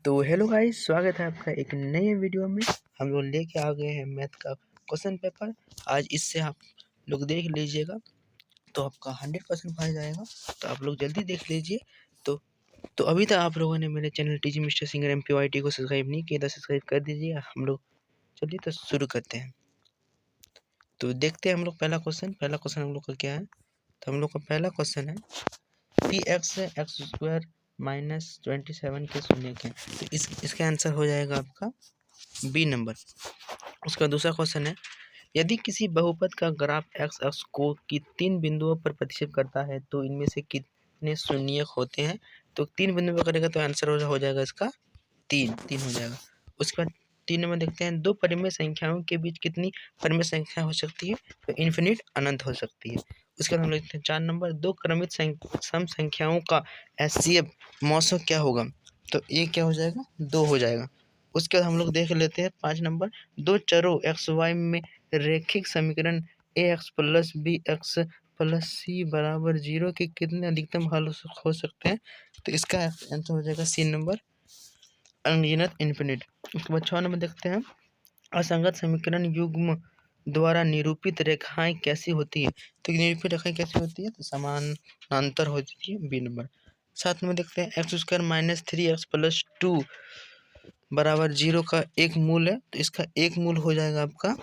तो hello guys, स्वागत है आपका एक नए वीडियो में। हम लोग लेके आ गए हैं मैथ का क्वेश्चन पेपर। आज इससे आप लोग देख लीजिएगा तो आपका 100% फायदा जाएगा। तो आप लोग जल्दी देख लीजिए। तो अभी तक आप लोगों ने मेरे channel TG mister singer MPYT को सब्सक्राइब नहीं किया तो सब्सक्राइब कर दीजिए। हम लोग चलिए तो शुरू करते हैं। तो देखते हैं हम लोग पहला क्वेश्चन हम लोग का क्या है। तो हम लोग का पहला क्वेश्चन है पी एक्स एक्स स्क्वायर -27 के शून्य के। तो इसका आंसर हो जाएगा आपका बी नंबर। उसका दूसरा क्वेश्चन है यदि किसी बहुपद का ग्राफ एक्स अक्ष को की 3 बिंदुओं पर प्रतिच्छेद करता है तो इनमें से कितने शून्यक होते हैं। तो 3 बिंदुओं पर करेगा तो आंसर हो जाएगा इसका 3 हो जाएगा। उसके बाद 3 नंबर देखते हैं दो परिमेय संख्याओं के बीच कितनी परिमेय संख्या हो सकती है। तो इन्फिनिट अनंत हो सकती है। उसके बाद हम लिखते हैं 4 नंबर दो क्रमित सम संख्याओं का HCF मौसम क्या होगा। तो ये क्या हो जाएगा 2 हो जाएगा। उसके बाद हम लोग देख लेते हैं 5 नंबर दो चरों एक्स वाई में रैखिक समीकरण AX + BX + C = 0 के कितने अधिकतम हल हो सकते हैं। तो इसका आंसर हो जाएगा सी नंबर अनगिनत इन्फिनिट। उसके बाद 6 नंबर देखते हैं असंगत समीकरण युग्म द्वारा निरूपित रेखाएं कैसी होती है। तो निरूपित रेखाएं कैसी होती है तो समानांतर होती है बी नंबर। 7 नंबर देखते हैं x² - 3x + 2 = 0 का एक मूल है। तो इसका एक मूल हो जाएगा आपका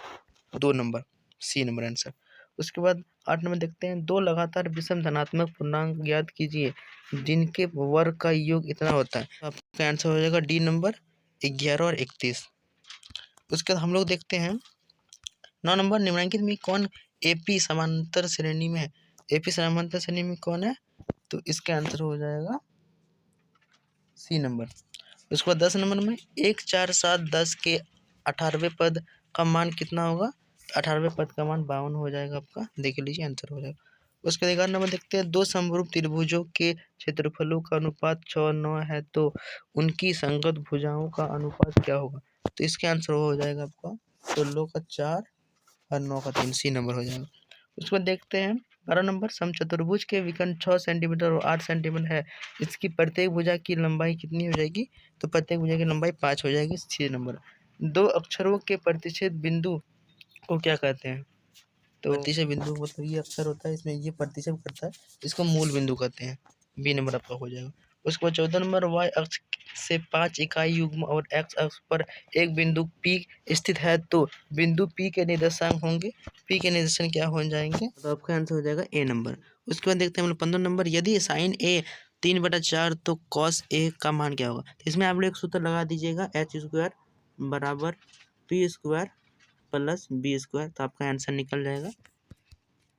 2 नंबर सी नंबर आंसर। उसके बाद 8 नंबर देखते हैं दो लगातार विषम धनात्मक पूर्णांक ज्ञात कीजिए जिनके वर्ग का योग इतना होता है। तो आपका आंसर हो जाएगा डी नंबर 11 और 31। उसके बाद हम लोग देखते हैं 9 नंबर निम्नलिखित में कौन AP समांतर श्रेणी में है। AP समांतर श्रेणी में कौन है तो इसका आंसर हो जाएगा सी नंबर। उसके बाद 10 नंबर में 1 4 7 10 के 18वें पद का मान कितना होगा। 18वें पद का मान 52 हो जाएगा आपका। देख लीजिए आंसर हो जाएगा। उसके बाद 11 नंबर देखते हैं दो समरूप त्रिभुजों के क्षेत्रफलों का अनुपात 6:9 है तो उनकी संगत भुजाओं का अनुपात क्या होगा। तो इसका आंसर हो जाएगा आपका 16 का 4 और 9 का 3 सी नंबर हो जाएगा। उसके बाद देखते हैं 12 नंबर समचतुर्भुज के विकर्ण 6 सेंटीमीटर और 8 सेंटीमीटर है। इसकी प्रत्येक भुजा की लंबाई कितनी हो जाएगी। तो प्रत्येक भुजा की लंबाई 5 हो जाएगी। 6 नंबर दो अक्षरों के प्रतिच्छेद बिंदु को क्या कहते हैं। तो प्रतिच्छेद बिंदु मतलब ये अक्षर होता है इसमें ये प्रतिच्छेद करता है इसको मूल बिंदु कहते हैं। बी नंबर आपका हो जाएगा। उसके बाद 14 नंबर y अक्ष से 5 इकाई युग्म और x अक्ष पर एक बिंदु P स्थित है तो बिंदु P के निर्देशांक होंगे। P के निर्देशन क्या हो जाएंगे तो आपका आंसर हो जाएगा ए नंबर। उसके बाद देखते हैं हम लोग 15 नंबर यदि साइन A 3/4 तो कॉस A का मान क्या होगा। तो इसमें आप लोग एक सूत्र लगा दीजिएगा H² = P² + B²। तो आपका आंसर निकल जाएगा।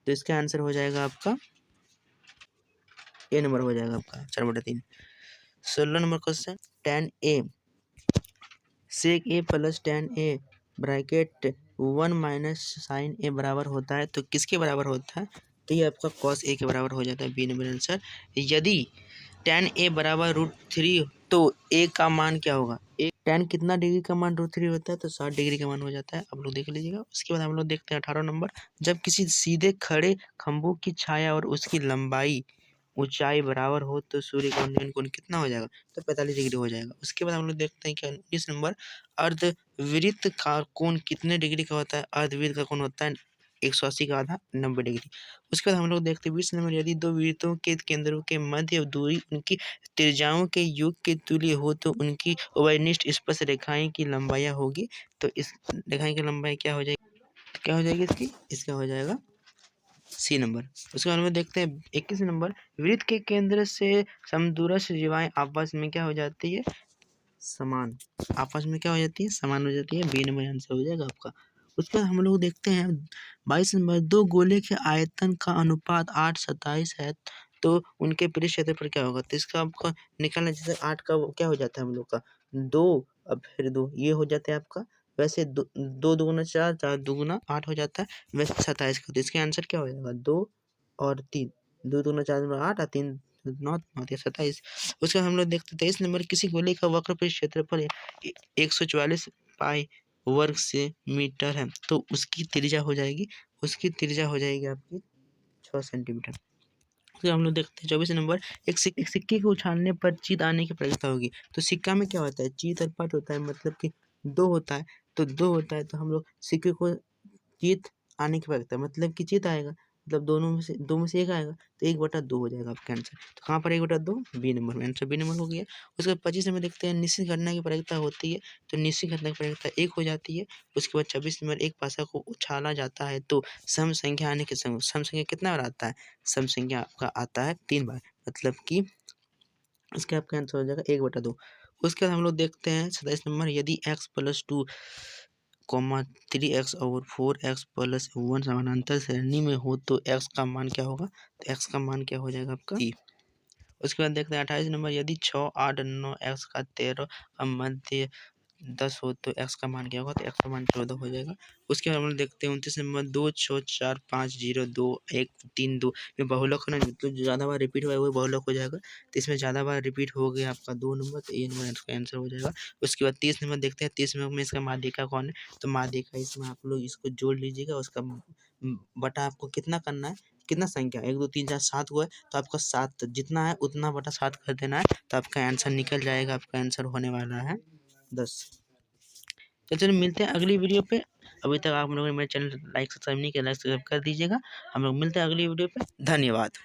तो इसका आंसर हो जाएगा आपका ए नंबर हो जाएगा आपका 4/3। 16 number question tan A sec A + tan A bracket 1 - sin A बराबर होता है तो किसके बराबर होता है। तो ये आपका cos A के बराबर हो जाता है। B number answer. यदि tan A = √3 तो A का मान क्या होगा। tan कितना डिग्री का मान √3 होता है तो 60 डिग्री का मान हो जाता है। आप लोग देख लीजिएगा। उसके बाद हम लोग देखते हैं 18 नंबर जब किसी सीधे खड़े खंभों की छाया और उसकी लंबाई ऊंचाई बराबर हो तो सूर्य का उन्नयन कोण कितना हो जाएगा। तो 45 डिग्री हो जाएगा। उसके बाद हम लोग देखते हैं कि 19 नंबर अर्धवृत्त का कोण कितने डिग्री का होता है। अर्धवृत्त का कोण होता है 180 का आधा 90 डिग्री। उसके बाद हम लोग देखते हैं 20 नंबर यदि दो वृत्तों के केंद्रों के मध्य दूरी उनकी त्रिज्याओं के योग के तुल्य हो तो उनकी उभयनिष्ठ स्पर्श रेखाएं की लंबाई होगी। तो इस रेखाएं की लंबाई क्या हो जाएगी इसकी। इसका हो जाएगा सी नंबर। उसके बाद में देखते हैं 21 नंबर वृत्त के केंद्र से समदूरस्थ जीवाएं आपस में क्या हो जाती है समान। आपस में क्या हो जाती है समान हो जाती है। बी नंबर आंसर हो जाएगा आपका। उसके बाद हम लोग देखते हैं 22 नंबर दो गोले के आयतन का अनुपात 8:27 है तो उनके परिधि क्षेत्रफल क्या होगा। तो इसका आपको निकालना जैसे 8 का क्या हो जाता है हम लोग का 2 अब फिर 2 ये हो जाता है आपका। वैसे 2 दूगुना 4 4 दूगुना 8 हो जाता है। वैसे 27 का तो इसका आंसर क्या हो जाएगा 2 और 3 2 दूगुना 4 दूगुना 8 और 3 9 9 27। उसके बाद हम लोग देखते 23 नंबर किसी गोले का वक्र परिधि क्षेत्रफल 144 पाई वर्ग से मीटर है तो उसकी त्रिज्या हो जाएगी आपकी 6 सेंटीमीटर। उसके हम लोग देखते हैं 24 नंबर। एक सिक्के को उछालने पर जीत आने की प्रवृत्ति होगी। तो सिक्का में क्या होता है, जीत और पट होता है, मतलब कि 2 होता है। तो 2 होता है तो हम लोग सिक्के को जीत आने की प्रवृत्ति, मतलब कि जीत आएगा, मतलब दोनों में से 2 में से 1 आएगा, तो 1/2 हो जाएगा आपका आंसर। तो कहाँ पर 1/2? बी नंबर में, आंसर बी नंबर हो गया। उसके बाद 25 नंबर देखते हैं, निश्चित घटना की प्रवृत्ति होती है, तो निश्चित घटना की प्रवृत्ति 1 हो जाती है। उसके बाद 26 नंबर, एक पासा को उछाला जाता है तो सम संख्या आने के समय सम संख्या कितना बार आता है, सम संख्या आपका आता है 3 बार, मतलब कि इसका आपका आंसर हो जाएगा 1/2। उसके बाद हम लोग देखते हैं 27 नंबर, यदि x + 2, 3x और 4x + 1 समानांतर श्रेणी में हो तो x का मान क्या होगा, तो x का मान क्या हो जाएगा आपका सी। उसके बाद देखते हैं 28 नंबर, यदि 6, 8, 9 x का 13 का मध्य 10 हो तो x का मान क्या होगा, तो x का मान 14 हो जाएगा। उसके बाद हम लोग देखते हैं 29 नंबर, 2, 6, 4, 5, 0, 2, 1, 3, 2 में बहुलक होना, मतलब जो ज़्यादा बार रिपीट हुआ है वो बहुलक हो जाएगा। तो इसमें ज़्यादा बार रिपीट हो गया आपका 2 नंबर, तो ये नंबर इसका आंसर हो जाएगा। उसके बाद 30 नंबर देखते हैं, 30 नंबर में इसका माध्यिका कौन है, तो माध्यिका इसमें आप लोग इसको जोड़ लीजिएगा, उसका बटा आपको कितना करना है, कितना संख्या 1, 2, 3, 4, 7 हुआ है, तो आपका 7 जितना है उतना बटा 7 कर देना है, तो आपका आंसर निकल जाएगा। आपका आंसर होने वाला है 10। तो चलिए मिलते हैं अगली वीडियो पे। अभी तक आप लोगों ने मेरे चैनल लाइक सब्सक्राइब नहीं किया, लाइक सब्सक्राइब कर दीजिएगा। हम लोग मिलते हैं अगली वीडियो पे। धन्यवाद।